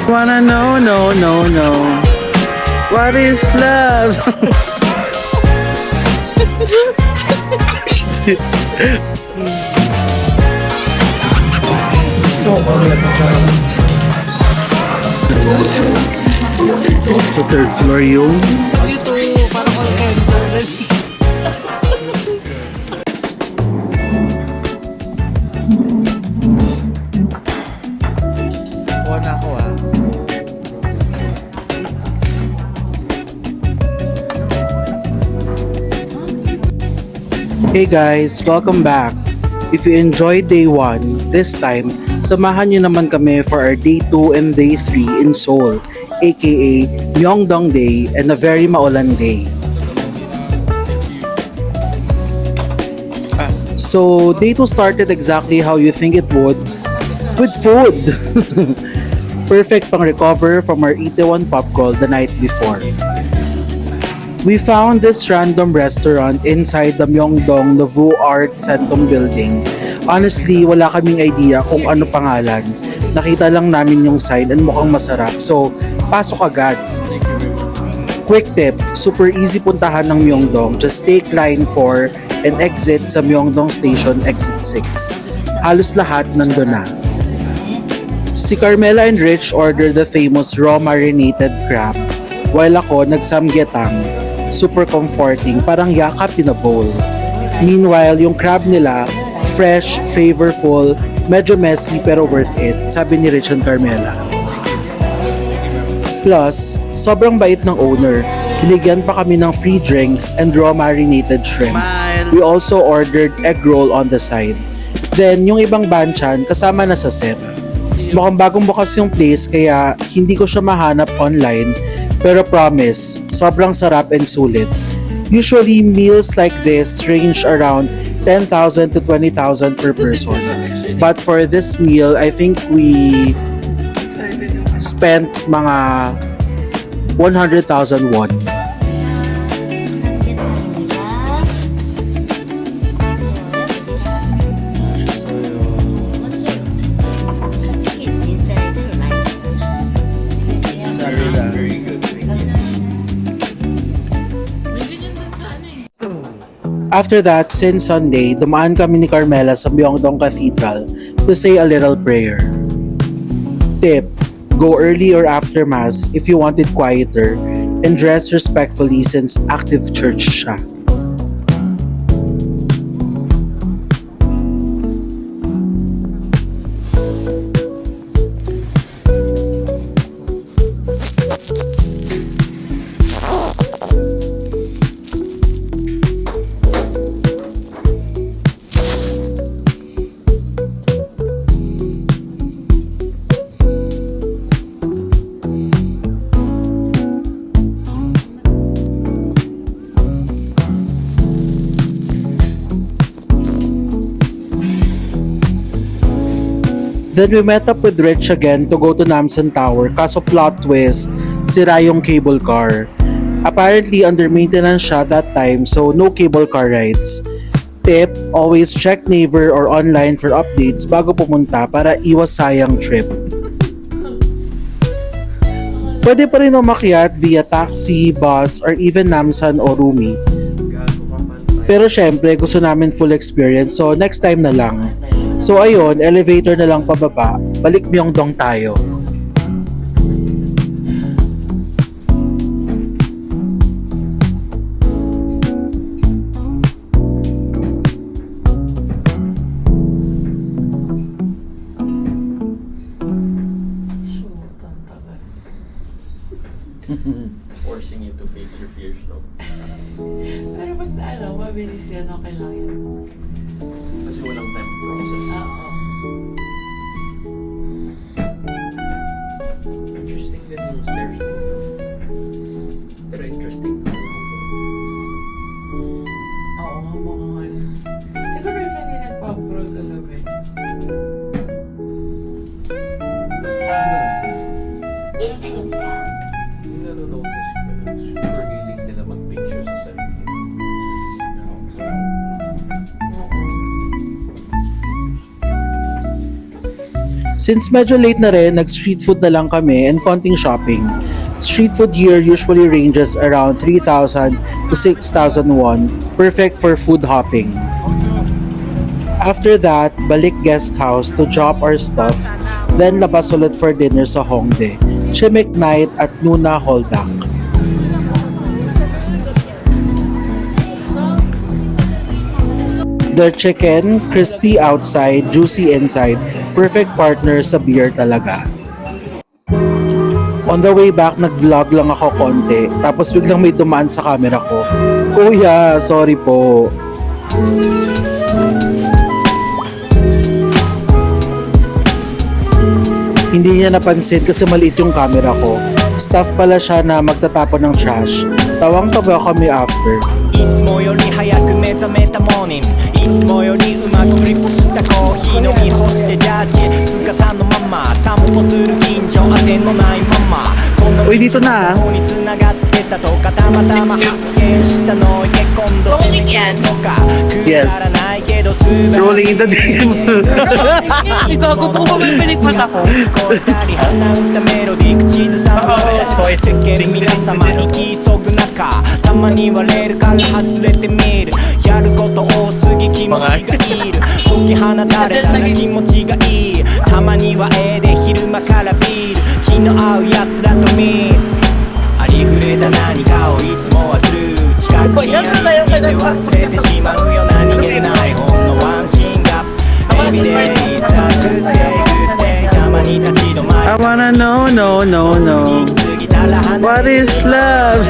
Wanna know, no, no, no. What is love? So third floor yung Ito, parang call center. Kuha na ako ah. Hey guys, welcome back. If you enjoyed day 1, this time, samahan nyo naman kami for our day 2 and day 3 in Seoul, aka Myeongdong Day and a very maulan day. So, day 2 started exactly how you think it would, with food! Perfect pang recover from our Itaewon pub crawl the night before. We found this random restaurant inside the Myeongdong Nouveau Art Centrum building. Honestly, wala kaming idea kung ano pangalan. Nakita lang namin yung sign and mukhang masarap. So, pasok agad. Quick tip, super easy puntahan ng Myeongdong. Just take line 4 and exit sa Myeongdong Station exit 6. Halos lahat nandun na. Si Carmela and Rich ordered the famous raw marinated crab, while ako nagsamgyetang. Super comforting, parang yakap in a bowl. Meanwhile, yung crab nila, fresh, flavorful, medyo messy pero worth it, sabi ni Rich and Carmela. Plus, sobrang bait ng owner. Binigyan pa kami ng free drinks and raw marinated shrimp. We also ordered egg roll on the side. Then, yung ibang banchan kasama na sa set. Mukhang bagong bukas yung place kaya hindi ko siya mahanap online, pero promise, sobrang sarap and sulit. Usually, meals like this range around 10,000 to 20,000 per person. But for this meal, I think we spent mga 100,000 won. After that, since Sunday, dumaan kami ni Carmela sa Myeongdong Cathedral to say a little prayer. Tip, go early or after Mass if you want it quieter and dress respectfully since active church siya. Then we met up with Rich again to go to Namsan Tower kaso plot twist, sira yung cable car. Apparently under maintenance siya that time so no cable car rides. Tip, always check Naver or online for updates bago pumunta para iwas sayang trip. Pwede pa rin umakyat via taxi, bus, or even Namsan o Rumi. Pero syempre gusto namin full experience so next time na lang. So ayun, elevator na lang pababa, balik Myeongdong tayo. It's forcing you to face your fears, no? Pero pag mabilis yan, okay lang yan. Kasi walang time to process. Oo. Interesting din yung stairs dito. Pero interesting pa rin. Oo nga, mukhang ano. Siguro if hindi nagpa-upload kagabi. Yung nanonotice ko, super hilig nila mag-picture sa sarili. Oo. Since medyo late na rin, nag-street food na lang kami and konting shopping. Street food here usually ranges around 3,000 to 6,000 won, perfect for food hopping. After that, balik guest house to drop our stuff, then labas ulit for dinner sa Hongdae, Chimik Night at Nuna Holdak. Their chicken, crispy outside, juicy inside, perfect partner sa beer talaga. On the way back, nag-vlog lang ako konti, tapos biglang may dumaan sa camera ko. Kuya, sorry po. Hindi niya napansin kasi maliit yung camera ko. Staff pala siya na magtatapon ng trash. Tawang-tawa kami after. いつもより早く目覚めたモーニングいつもよりうまくドリップしたコーヒー飲み干してジャージ姿のまま散歩する近所当てのないままこの道 Uy, dito na, ah. ここに繋がってたとかたまたま発見したのいけ今度 Rolling yan. とかくだらないけど素晴らしい Rolling in the deep. Ay, gago po ba may pinikmat ako? 聞こえたり鼻歌メロディー口ずさむ世間皆様行き急ぐ中たまにはレールから外れてみるやること多すぎ気持ちがいる解き放たれたら気持ちがいいたまにはで昼間からビール気の合うやつらとミックスありふれた何かをいつも忘る近くにありすぎて忘れてしまうよ何気ないほんのワンシーンが Every day it's a good day good day たまに立ち止まり I wanna know, no, no, no. What is love?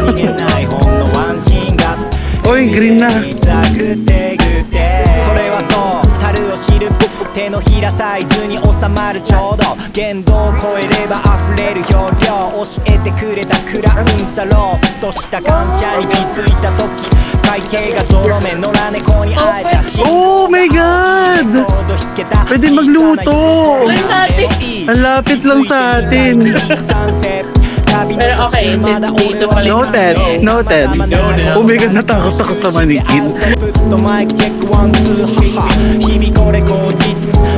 Oy, green na. それはそう樽を知る手のひらサイズに収まるちょうど限度を超えれば溢れる表量教えてくれたクラウンザローふとした感謝に気づいた時会計がゾロ目野良猫に会えた日 Oh my God! Pwede magluto! Ang lapit lang sa atin. Pero okay, since dito pala sa Noted, noted. Oh my God, natakot ako sa manikin. 日々これ口実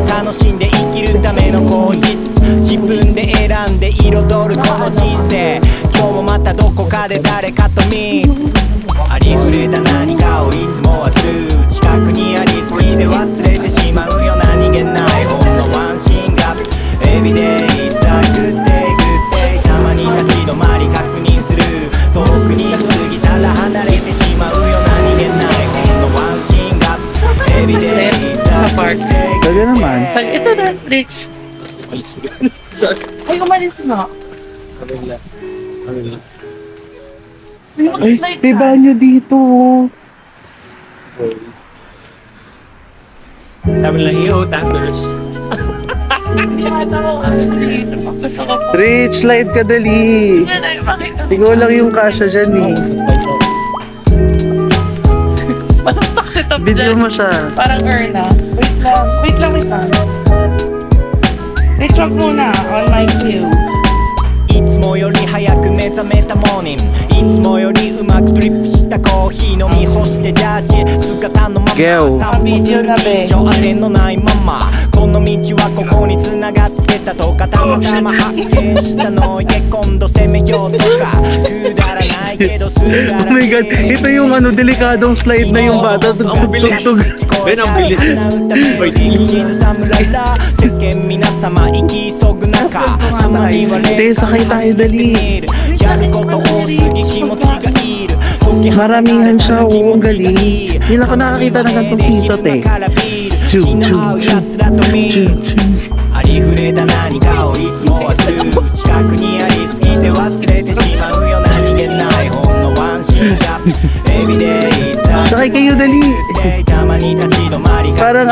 楽しんで生きるための口実自分で選んで彩るこの人生今日もまたどこかで誰かとミーツありふれた何かをいつも忘れる近くにありすぎて忘れてしまうよ何気ないほんのワンシーンが Everyday it's a good day good day たまに立ち止まり確認する遠くに行き過ぎたら離れてしまうよ何気ないほんのワンシーンが Everyday it's a good day Talaga naman. Ito na, Rich. Ay, umalis na. Ay, may banyo dito. Sabi lang, tacos. Hindi ata ko actually. Napapasok ako. Rich, slide ka dali. Gusto na yung makita. Ikaw lang yung kasha dyan eh. Basta stuck si top Video dyan. mo siya. Parang Erna. Wait lang ito. Rich, wag muna. On my cue. いつもより早く目覚めたモーニングいつもよりうまくドリップしたコーヒー飲み干してジャージ姿のまま Gel. 散歩する近所当てのないままこの道はここに繋がってたとかたまたま発見したのいけ今度攻めようとかくだらないけどする Oh my God, ito yung delikadong slide na yung bata. Tugtog-tugtog. Ben, ang bilis. Hindi, sakay tayo dali. Maramihan siya, oo, ang galing. Hindi na ako nakakita ng gantong sisot eh. Choo, choo, choo. Choo, choo. ありふれた何かをいつも忘れる近くにありすぎて忘れてしまうよ何気ないほんのワンシーンが Everyday it's a Sakay kayo dali. day たまに立ち止まり Parang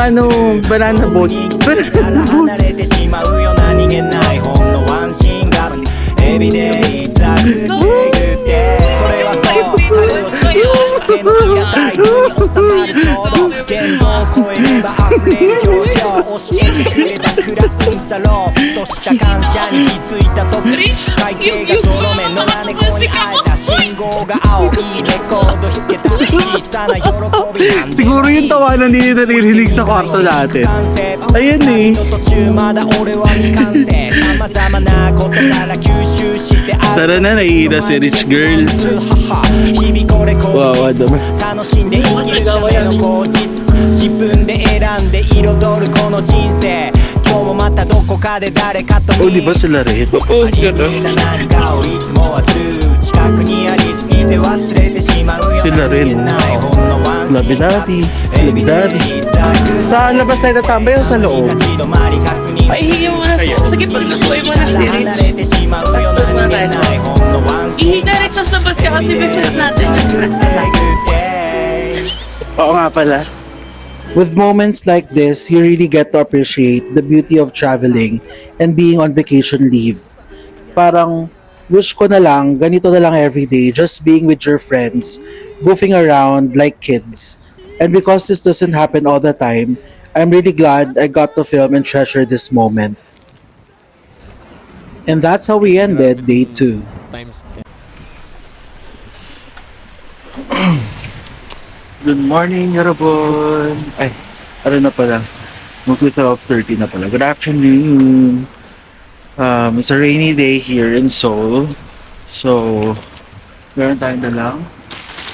banana boat. 離れてしまうよ何気ないほんのワンシーンが Everyday it's a good day good day それはそう樽を知る手のひらサイズに収まるちょうど限度を超えれば溢れる表情教えてくれたクラウンザローふとした感謝に気づいた時会計がゾロ目野良猫に会えた信号が青いレコード弾けた小さな喜びなんて Siguro yung tawanan ni naririnig sa kwarto natin. Ayan eh. 途中まだ俺は未完成様々なことから吸収してある Tara na, naiira si Rich Girl. 日々これこ Wow, れ naman. 楽しんで生きるための口実自分で選んで彩るこの人生今日もまたどこかで誰かと Oh, di ba sila rin? Post ka doon. 何かをいつも忘れる近くにありすぎて忘れてしまうよ Sila rin. Labi-dabi. Labi-dabi. Sa labas tayo natambay o sa loob? Ihingi mo na sige, paglutuin mo na si Rich. Stop muna tayo sa Ihingi na Rich, sa labas ka kasi bifilm natin. Oo nga pala. With moments like this, you really get to appreciate the beauty of traveling and being on vacation leave. Parang, wish ko na lang, ganito na lang everyday, just being with your friends, goofing around like kids. And because this doesn't happen all the time, I'm really glad I got to film and treasure this moment. And that's how we ended day 2. Good morning, 여러분. Ay, ano na pala? Mag-12:30 na pala. Good afternoon. It's a rainy day here in Seoul. So, meron tayong dalang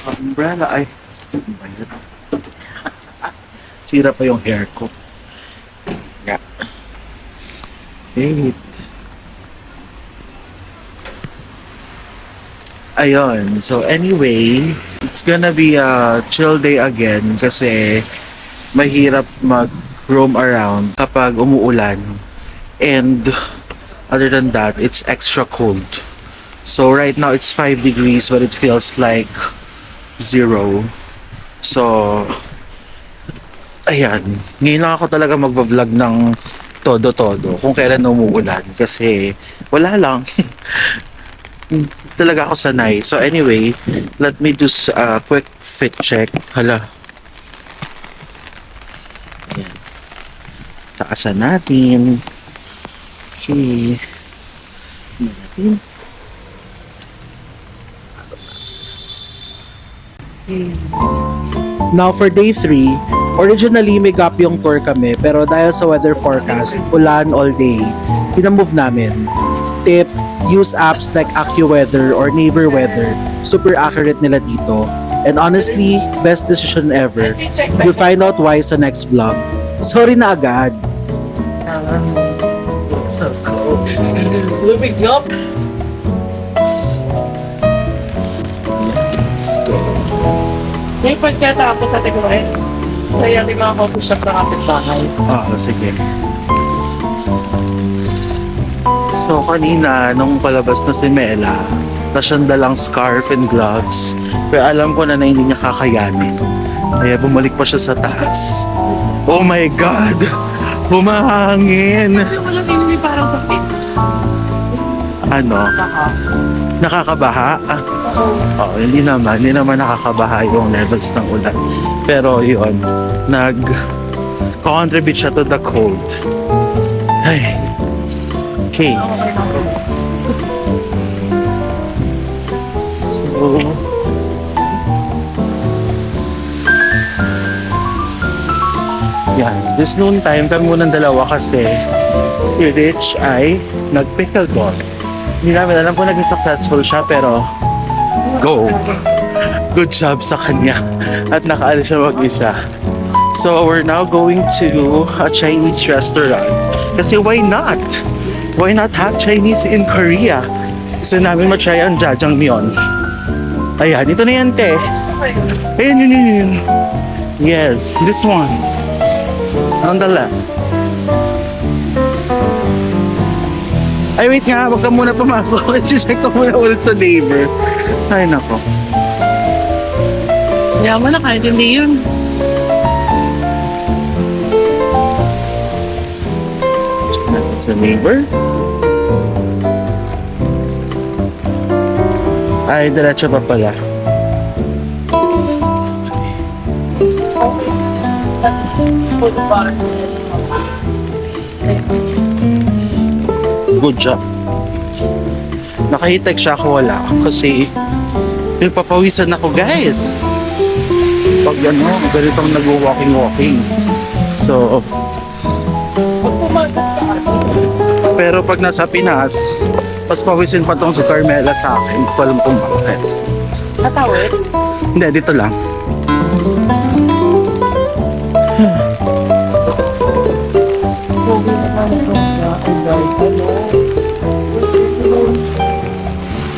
umbrella. Ay, ano ba yun? Sira pa yung hair ko. Yeah. Wait. Ayun. So, anyway, it's gonna be a chill day again kasi mahirap mag-roam around kapag umuulan. And other than that, it's extra cold. So right now it's 5 degrees but it feels like 0. So ayan, ngayon lang ako talaga magva-vlog ng todo-todo kung kailan umuulan kasi wala lang. Talaga ako sanay. So anyway, let me do a quick fit check. Hala. Ayan. Taasan natin. Okay. Natin. Now for day 3, originally may gap yung tour kami pero dahil sa weather forecast, ulan all day, pinamove namin. Tip, use apps like AccuWeather or Naver Weather. Super accurate nila dito. And honestly, best decision ever. You'll find out why sa next vlog. Sorry na agad. So cool. Lumig up. May pagkatapos sa Tiguan. Sa yung mga coffee shop na kapitbahay. Sige. So kanina, nung palabas na si Mela, na siyang dalang scarf and gloves. Pero alam ko na hindi niya kakayanin. Kaya bumalik pa siya sa taas. Oh my God! Humahangin! Kasi walang hindi parang sa pit. Ano? Nakakabaha? Oo, hindi naman nakakabaha yung levels ng ulan. Pero yun, nag-contribute siya to the cold. Ay. Okay. So, yan. This noon time, kami munang dalawa kasi si Rich ay nag-pickleball. Hindi namin alam kung naging successful siya pero go! Good job sa kanya. At nakaalis siya mag-isa. So we're now going to a Chinese restaurant. Kasi why not? Why not have Chinese in Korea? Gusto namin matry ang jajangmyeon. Ayan, ito na yan, te. Ayan, yun. Yes, this one. On the left. Ay, wait nga, wag ka muna pumasok. I-check ko muna ulit sa neighbor. Ay, nako. Yaman na kahit hindi yun. Check natin sa neighbor. Ay, diretso pa pala. Food bar. good job. Nakahitek siya ako wala. Kasi, papawisan ako guys. Pag ganitong nag-walking. So, pero pag nasa Pinas, mas pawisin pa tong si Carmela sa akin. Hindi ko alam kung bakit. Natawid? Hindi, dito lang.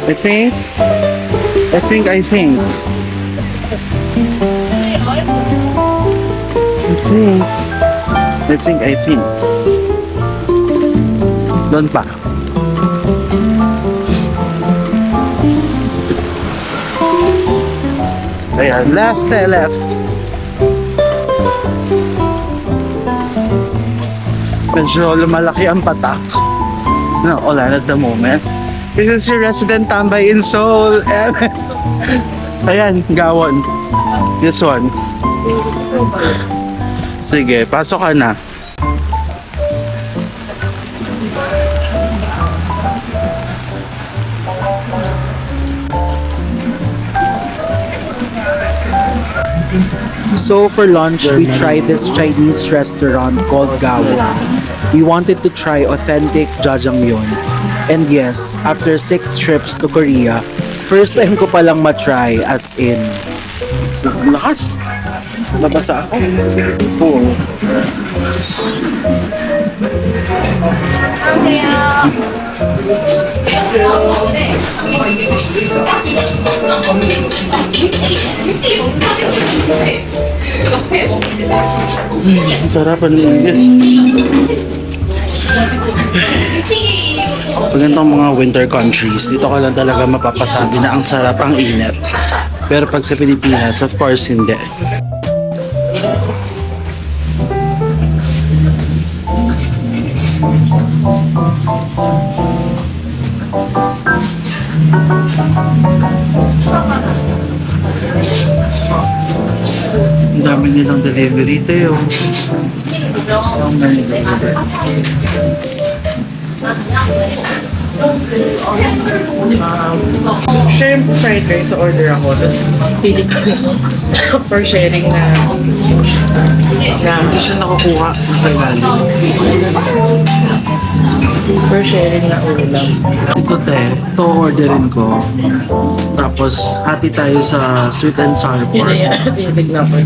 I think. Doon pa. Ayan, left. Medyo lumalaki ang patak. No, Olan at the moment. This is your resident tambay in Seoul. And ayan, Gawon. This one. Sige, pasok ka na. So for lunch, we tried this Chinese restaurant called Gawon. We wanted to try authentic jjajangmyeon. And yes, after 6 trips to Korea, first time ko palang matry as in. Lakas! Nabasa ako. Oo. Sarap ano yun. Pag ganitong mga winter countries, dito ka lang talaga mapapasabi na ang sarap, ang init. Pero pag sa Pilipinas, of course, hindi. Ang dami nilang delivery tayo. So many delivery. Shrimp fried rice sa order ako. Tapos pili ko for sharing na Hindi siya nakukuha sa ilalim. for sharing na ulam. Ito ito orderin ko. Tapos hati tayo sa sweet and sour Yun na pork. yan. Tinitignan ko.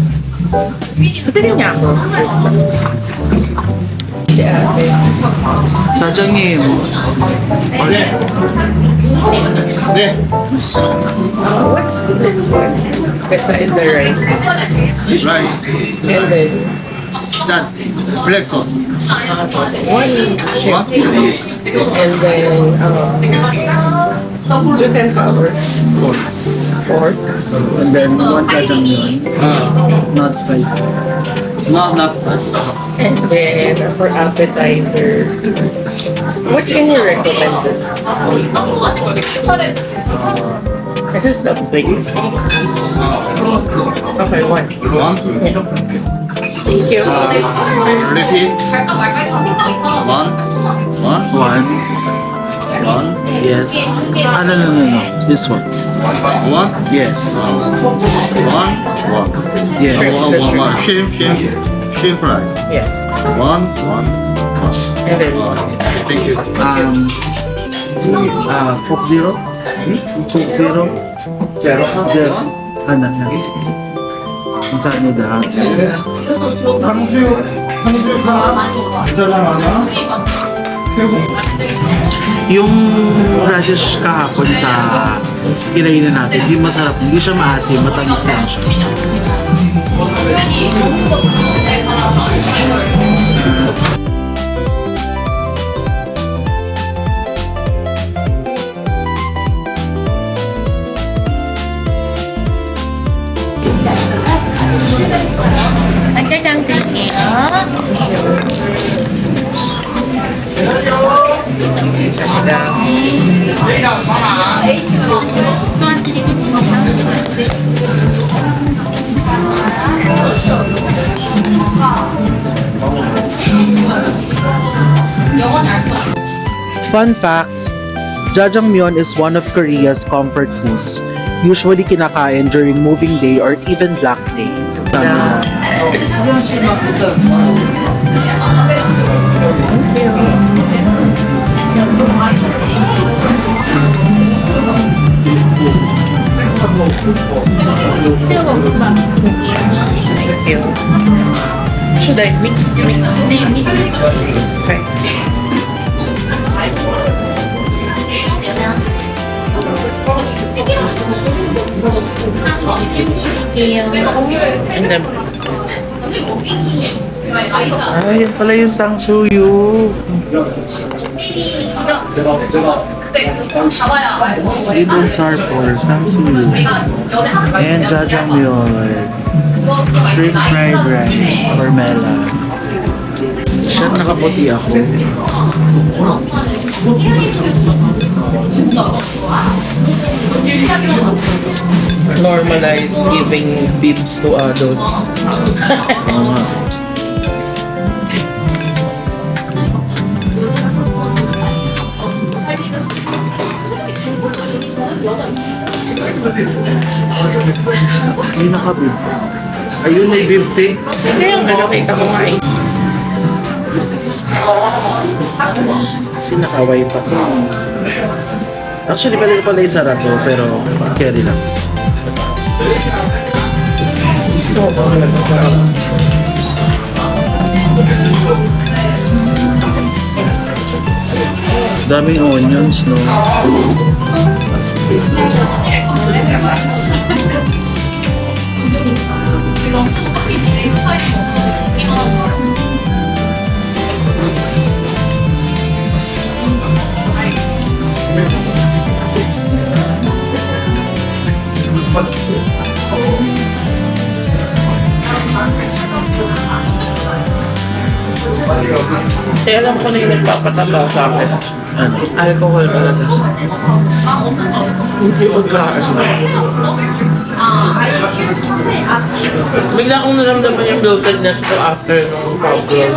Sabihin niya ako. Si ate. Sadyang ngayon. What's this one? Beside the rice. Right. And then, That black sauce. one shrimp. And then, sweet and sour. Pork. And then one jjajangmyeon. Not spicy. Not spicy. And then, for appetizer, what can you recommend? This is the place. Okay, one. One. Thank you. Repeat. One. One. Yes. No. This one. One. Yes. One. Yes. One. Shrimp fry. Yeah. One. And then one. Thank you. Coke Zero? Coke Zero? Zero? Ano na? Ang saan nyo dahil? Yung radish kahapon sa kinainan natin, hindi masarap, hindi siya maasim, matamis lang siya. 짜장 드릴게요. 또한 드리겠습니다. Fun fact, jajangmyeon is one of Korea's comfort foods, usually kinakain during moving day or even black day. Thank you. Should I mix? Okay. And then, Yan pala yung tangsuyu. Seafood sarpor, tangsuyu. And jajangmyeon. Shrimp fried rice or mela. Shit, nakaputi ako. normalize giving bibs to adults. Oo nga. Ay, nakabib. Ayun, may bibte. Hindi yung nakita ko nga eh. Kasi naka-white ako. Actually, pwede ko pala isara to, pero carry lang. Daming onions, no? Kaya alam ko na yung nagpapataba sa akin. Ano? Alcohol talaga. Hindi pagkaan na. Bigla kong naramdaman yung bloatedness ko after nung problem.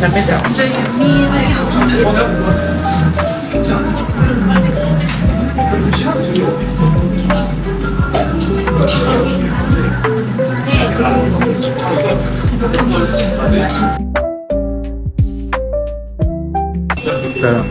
Sampai dah. Sarap.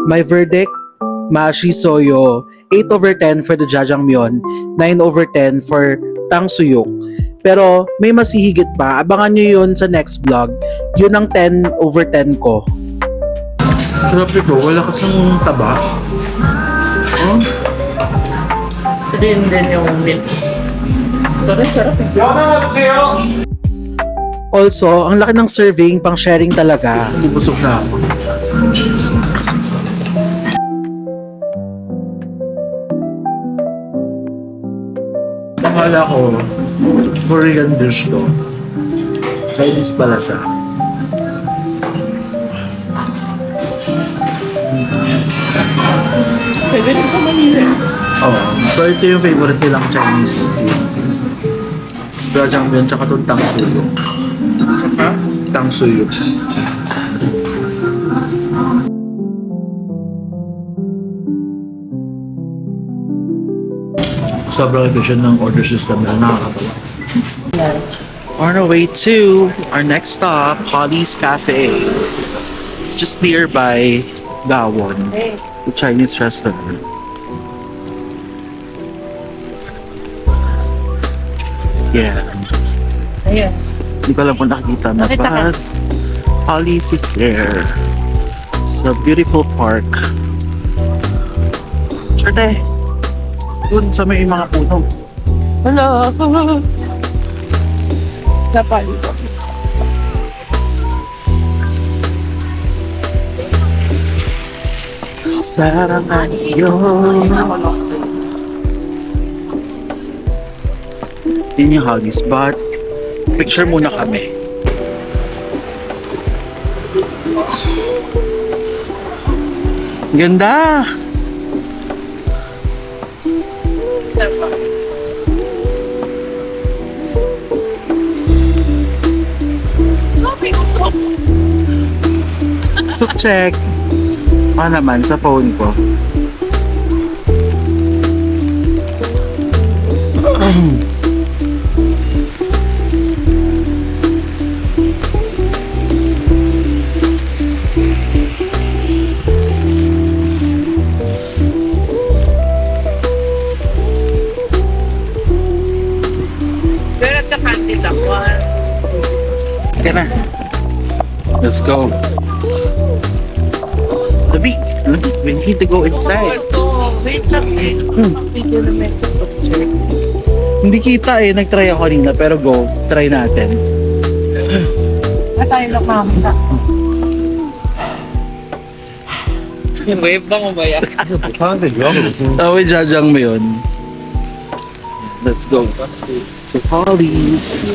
My verdict, Mashi Soyo, 8 over 10 for the jajangmyeon, 9 over 10 for tangsuyuk. Pero may masihigit pa, abangan nyo yun sa next vlog. Yun ang 10 over 10 ko. Sarap ito, wala kasang taba. Oh? Din yung milk. Sarap eh. Also, ang laki ng serving, pang sharing talaga. Busog na ako. Akala ko, Korean dish to. Chinese pala siya. Pwede rin sa Manila. Oo. So ito yung favorite nilang Chinese food. jajangmyeon tsaka itong tangsuyo. Tangsuyo. Sobrang efficient ng order system na nakakatawa. On our way to our next stop, Holly's Cafe. It's just nearby Gawon, the Chinese restaurant. Yeah. Ayun. Hindi ko alam kung nakikita na, Nakita ka. but Holly's is there. It's a beautiful park. Sure, te. Doon sa may mga puno. Hello. Napali ko. Sarangan yun. Yun yung Holly's, but picture muna kami. Ganda! So check. Naman sa phone ko. Pero nagka-candle ako. Kaya na. Let's go. Labi, we need to go inside. Wait lang eh. Video na medyo subject. Hindi kita eh, nag-try ako kanina, pero go, try natin. Tayo lang mamita. Yung wave ba mo ba yan? Tawid jajang mo yun. Let's go. To Holly's.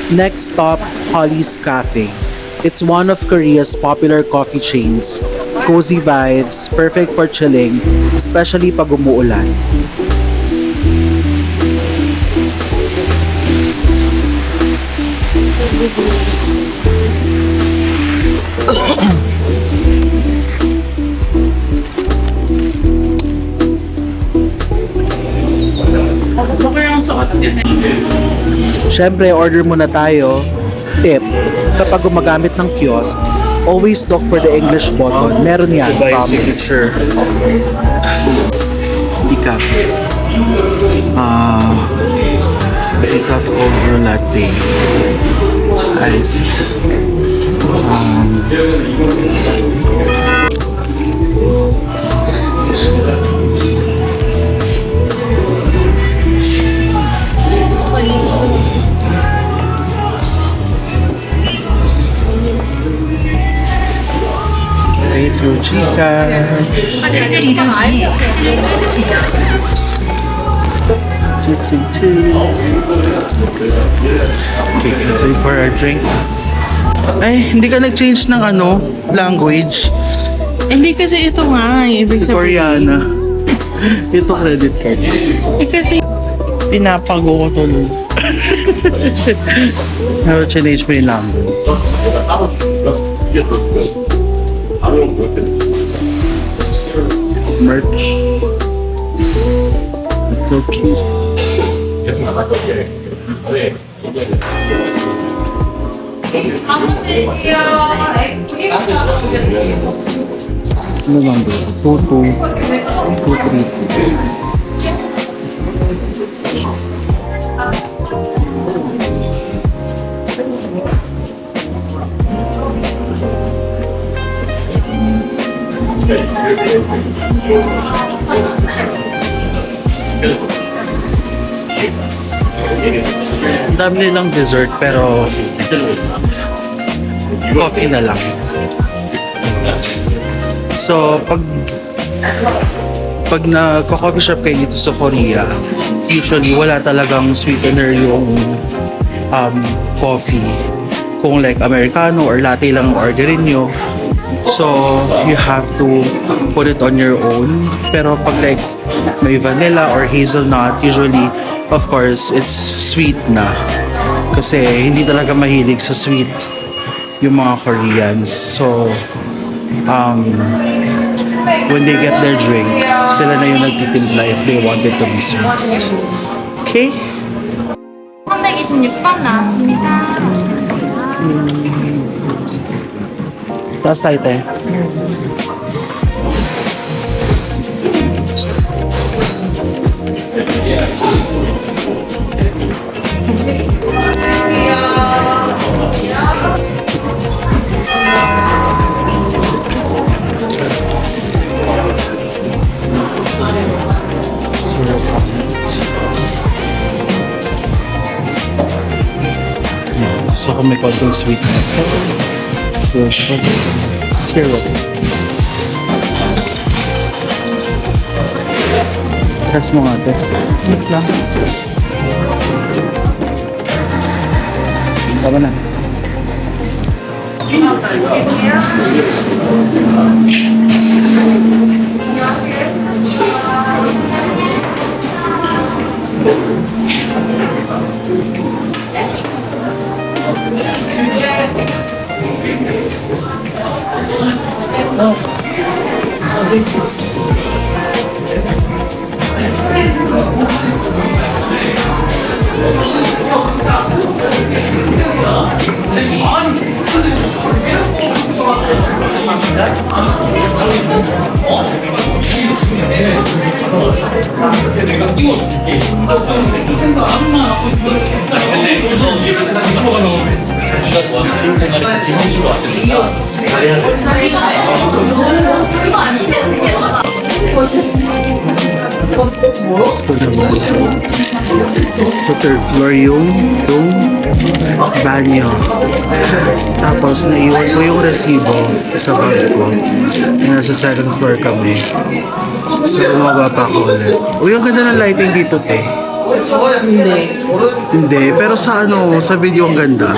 Next stop, Holly's Cafe. It's one of Korea's popular coffee chains. Cozy vibes, perfect for chilling, especially pag umuulan. Baka yung suot yun eh. Siyempre, order muna tayo. Tip, kapag gumagamit ng kiosk, always look for the English button. Meron yan, promise. Decaf. Decaf over latte. Iced. Retro Chica. 52. Okay, let's wait for our drink. Ay, hindi ka nag-change ng language. Hindi kasi ito nga, ibig Si sabihin. Koreana. Ito credit card. Eh kasi pinapago ko tuloy. Pero change mo yung language. Merch. It's so cute. Ano lang ba? 232. Ang dami nilang dessert pero coffee na lang. So, pag nagko-coffee shop kayo dito sa Korea, usually wala talagang sweetener yung coffee. Kung like Americano or latte lang orderin nyo, So, you have to put it on your own. Pero pag like may vanilla or hazelnut, usually, of course, it's sweet na. Kasi hindi talaga mahilig sa sweet yung mga Koreans. So, when they get their drink, sila na yung nagtitimpla if they want it to be sweet. Okay? 326번 나왔습니다. Taas tayo, te. So kung may konting sweetness, syrup. Press mo nga, te. Wait lang. Tama na. Sa third floor yung banyo. Tapos naiwan ko yung resibo sa bag ko. Nasa second floor kami. So bumaba pa ako ulit. Uy, ang ganda ng lighting dito, te. Hindi, pero sa sa video ang ganda.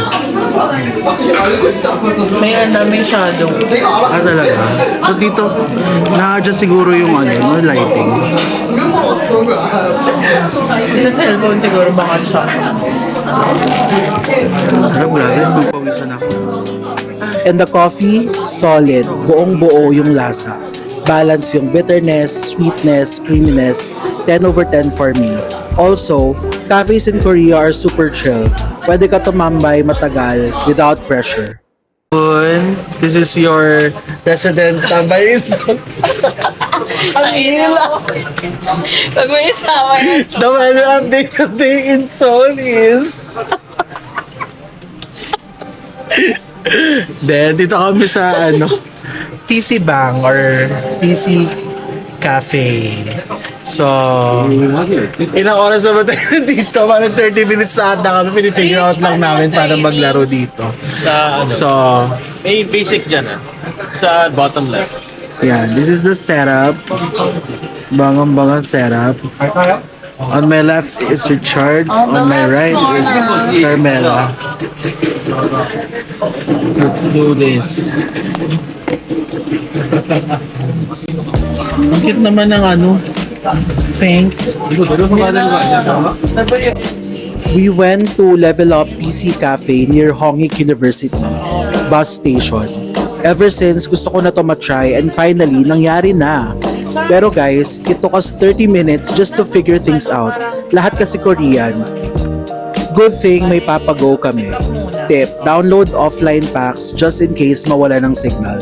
May daming shadow. Ah, talaga? So dito, na-adjust siguro yung lighting. Sa cellphone siguro baka siya. Harap, grabe, magpawisan ako. And the coffee, solid. Buong buo yung lasa. Balance yung bitterness, sweetness, creaminess. 10 over 10 for me. Also, cafes in Korea are super chill. Pwede ka tumambay matagal without pressure. This is your resident tambay. Ang ilo. Pag may isama yun. The weather update today in Seoul is... Then, dito kami sa PC Bang or PC Cafe. So, ilang oras na ba tayo dito? Parang 30 minutes na ata kami. Pinifigure out lang namin para maglaro dito. Sa So, may basic dyan sa bottom left. yeah, this is the setup. Bangang-bangang setup. On my left is Richard. On my right is Carmela. Let's do this. Ang cute naman ng Thank. We went to Level Up PC Cafe near Hongik University bus station. Ever since, gusto ko na to matry and finally, nangyari na. Pero guys, it took us 30 minutes just to figure things out. Lahat kasi Korean. Good thing may papago kami. Tip, download offline packs just in case mawala ng signal.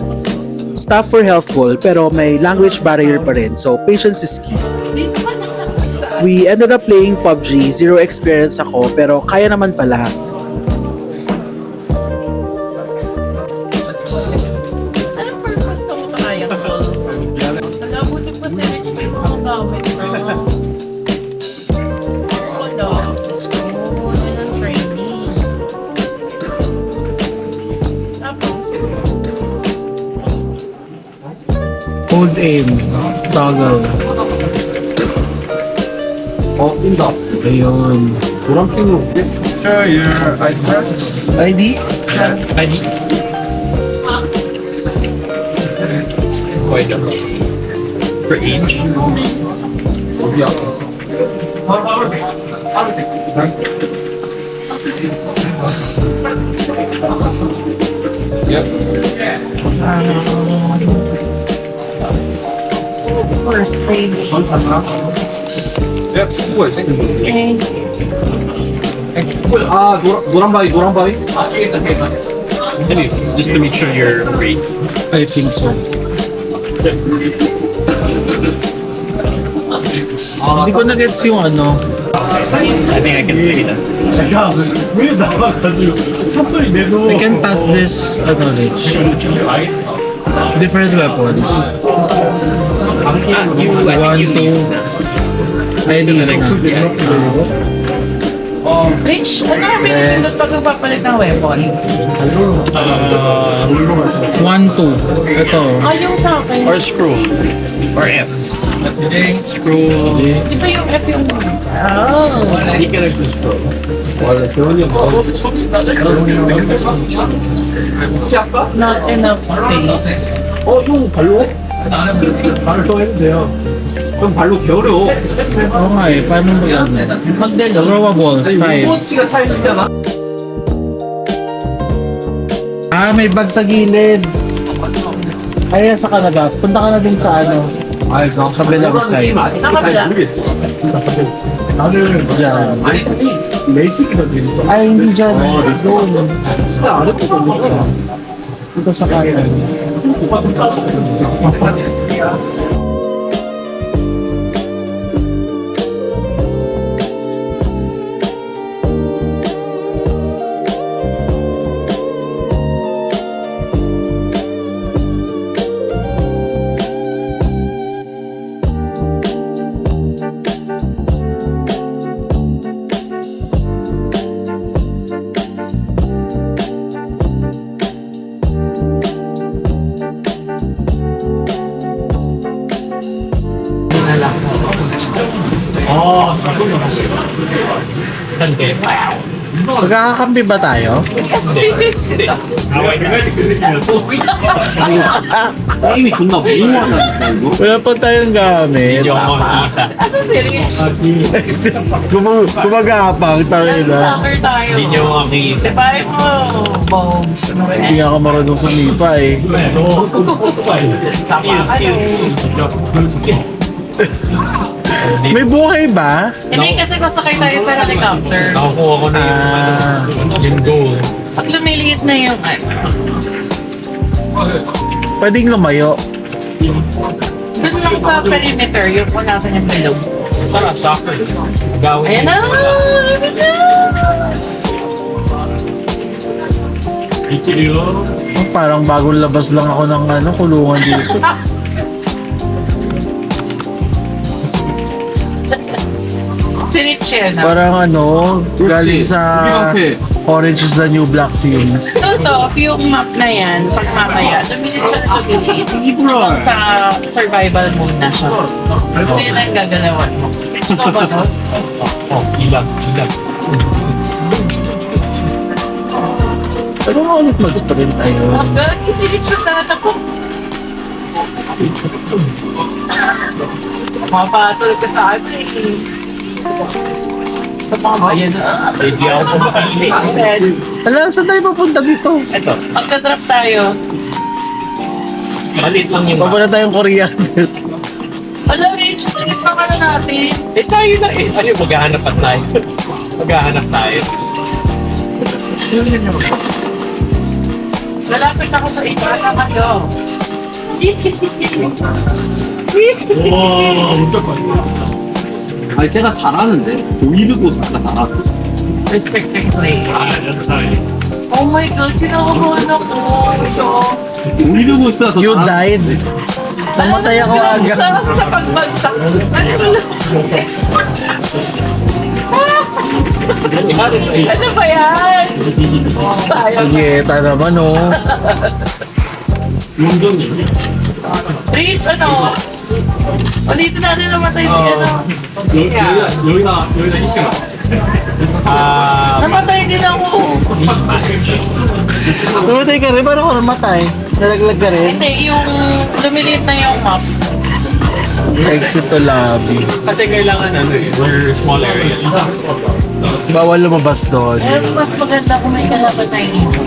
Staff were helpful pero may language barrier pa rin, so patience is key. We ended up playing PUBG, zero experience ako pero kaya naman pala. Anong purpose to mo kaya ko? Alam, buti pa si Rich may mga gamit na. Wala. Wala ng training. Tapos, Hold aim. Toggle. Ayun. Sure, your ID card? ID? ID. quite a lot. For age? Yep. First stage. Yep, 수고가 있어. Okay. 아, 노란바위. Just to make sure you're free. I think so. Hindi ko na-gets yung ano. I think I can play that. I can pass this, ano, Rich. Different weapons. One, two. Ay, hindi na. Rich, ano ka pinipindot pag magpapalit ng weapon? One, two. Ito. Yung sa akin. Or screw. Or F. Screw. Di ba yung F yung... Oh. Hindi ka nag-screw. Not enough space. 형 발로? 발로 해도 돼요. 형 발로 개어려워. Oo nga eh. Paano mo yan? Magdalo. Throwables, 5. 코치가 차에 있잖아. Ah, may bag sa gilid. Ay, sa Canada. Punta ka na din sa ano. 아이, 나 Kabilang side. Nakabila. Diyan. 아니, 레이싱이다 되니까. Ay, hindi dyan. Doon. 진짜 안 했거든. Ito sa kanan. Magkakakampi ba tayo? 게임이 존나 무모하다니까, 이거. Wala pa tayong gamit. Hindi ako makikita. Asa si Rich? Gumagapang tayo na. Soccer tayo. Hindi niyo makikita. Diba mo? Bones. Ano ba Hindi yan? nga ako marunong sumipa eh. May buhay ba? Hindi kasi sasakay tayo sa helicopter. Nakakuha ko na yung goal. Pag lumiliit na yung ano. Pwedeng lumayo. Doon lang sa perimeter, yung kung nasan yung bilog. Tara, soccer. Gawin. Ayan na! Ayan na! Ichiro. Oh, parang bagong labas lang ako ng ano, kulungan dito. Si Rich yan. Parang ano, galing sa Orange is the New Black scenes. So to, yung map na yan, pag mamaya, lumilit siya na lumilit. Hanggang sa survival mode na siya. So yun ang gagalawan mo. Rich ko ba no? Oh, ilang. Pero nga ulit mag-sprint ayun. Hanggang si Rich yung tatakot. Mapatulog ka sa akin eh. Sa mga bayan na. Hindi ako pumakali. Alam, saan tayo papunta dito? Ito. Pagka-drop tayo, Maliit lang yung Papunta tayong Korea. ala Rich, nalit na ka na natin. Eh, tayo na eh. Ano, maghahanap pa tayo. Maghahanap tayo. Lalapit ako sa inyo. Kasama nyo. 아니, 제가 잘하는데. 보이드고 진짜 잘하고. Respecting play. Ano tayo? Oh my God, kinakabahan ako. So, 보이드고 진짜 더 You 잘하고. died. Namatay ako siya agad. kasi sa pagbagsak. Ano ba yan? Tayo. Sige, tayo naman oh. Rich, ano? Ulitin natin namatay si ano. 여기다, 여기다, 여기다, Namatay din ako. Namatay ka rin? Paano ka namatay? Nalaglag ka rin? Hindi, yung lumilit na yung map. Exit to lobby. Kasi kailangan we're small area. Bawal lumabas doon. Eh, mas maganda kung may kalaban na iniwan.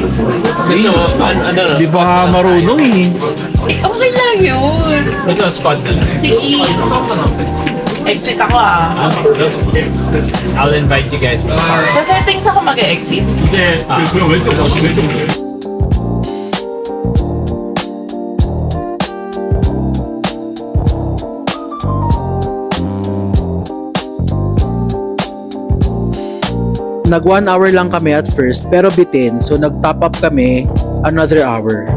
So, ano, Di ba ka marunong eh? Eh, okay lang yun. Basta spot na lang. Sige. Exit ako ah. I'll invite you guys to the park. Sa settings ako mag-exit. 이제 그럼 왼쪽 Nag 1 hour lang kami at first pero bitin so nag top up kami another hour.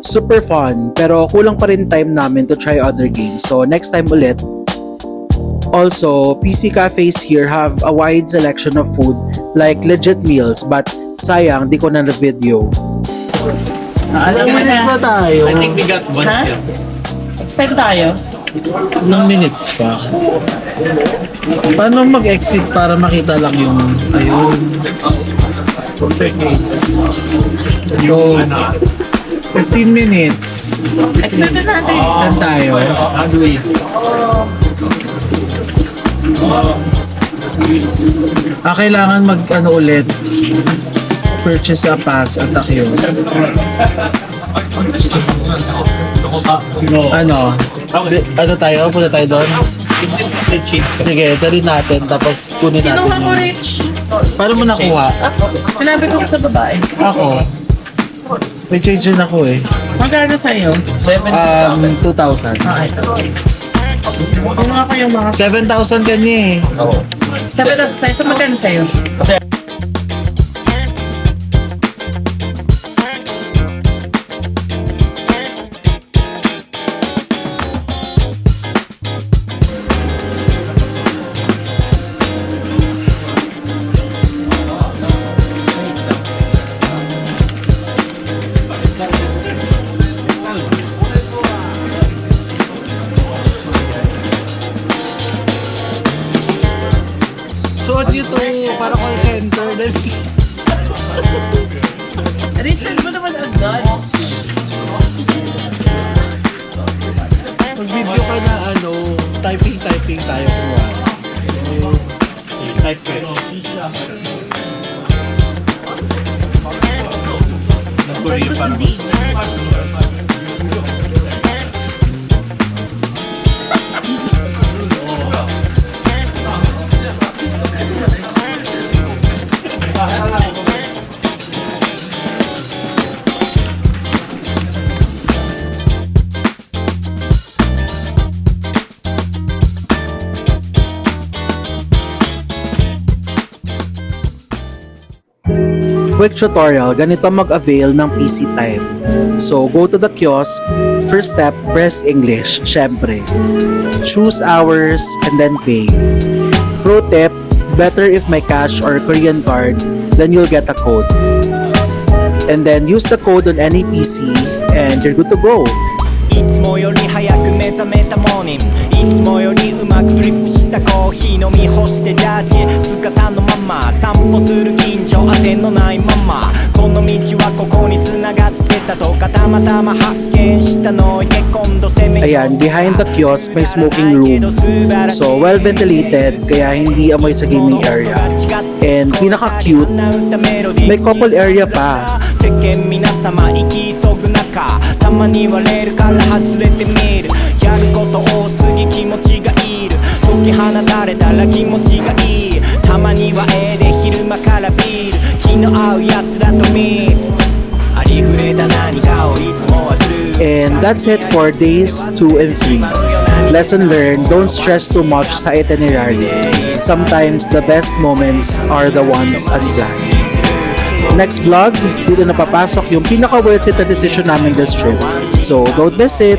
Super fun pero kulang pa rin time namin to try other games so next time ulit. Also, PC cafes here have a wide selection of food like legit meals but sayang di ko na video. Alam mo Minutes na. pa tayo? I think we got one Ha? kill. Extend tayo. Ilang minutes pa? Paano mag-exit para makita lang yung ayun? So, 15 minutes. Extend natin. Saan tayo? How do we? Kailangan mag ano ulit purchase a pass at a kiosk. Ano? Ano tayo? Punta tayo doon? Sige, dali natin tapos kunin natin. Kinuha ko, yun. Rich. Paano mo nakuha? Sinabi ko sa babae. Ako. May change din ako eh. Magkano sa'yo? 2,000. Okay. Kinuha ko yung mga 7,000 kanya eh. sabi ko sa'yo. So magkano sa'yo? Suot nyo to para call center. Richard mo naman agad. Mag-video ka na ano, typing tayo kung Type ko. Tapos hindi. quick tutorial, ganito mag-avail ng PC time. So, go to the kiosk. First step, press English, syempre. Choose hours and then pay. Pro tip, better if my cash or Korean card, then you'll get a code. And then use the code on any PC and you're good to go. いつもより早く目覚めたモーニングいつもよりうまくドリップしたコーヒー飲み干してジャージ姿のまま散歩する近所当てのないままこの道はここに繋がってたとかたまたま発見したので今度攻め Ayan, behind the kiosk may smoking room. So, well ventilated, kaya hindi amoy sa gaming area. And pinaka-cute, may couple area pa. 世間皆様生き急ぐ中たまにはレールから外れてみるやること多すぎ気持ちがいる解き放たれたら気持ちがいいたまにはで昼間からビール気の合うやつらとミックスありふれた何かをいつもはする And that's it for days 2 and 3. Lesson learned, don't stress too much sa itinerary. Sometimes the best moments are the ones unplanned. Next vlog, dito na papasok yung pinaka-worth it na decision namin this trip. So, don't miss it!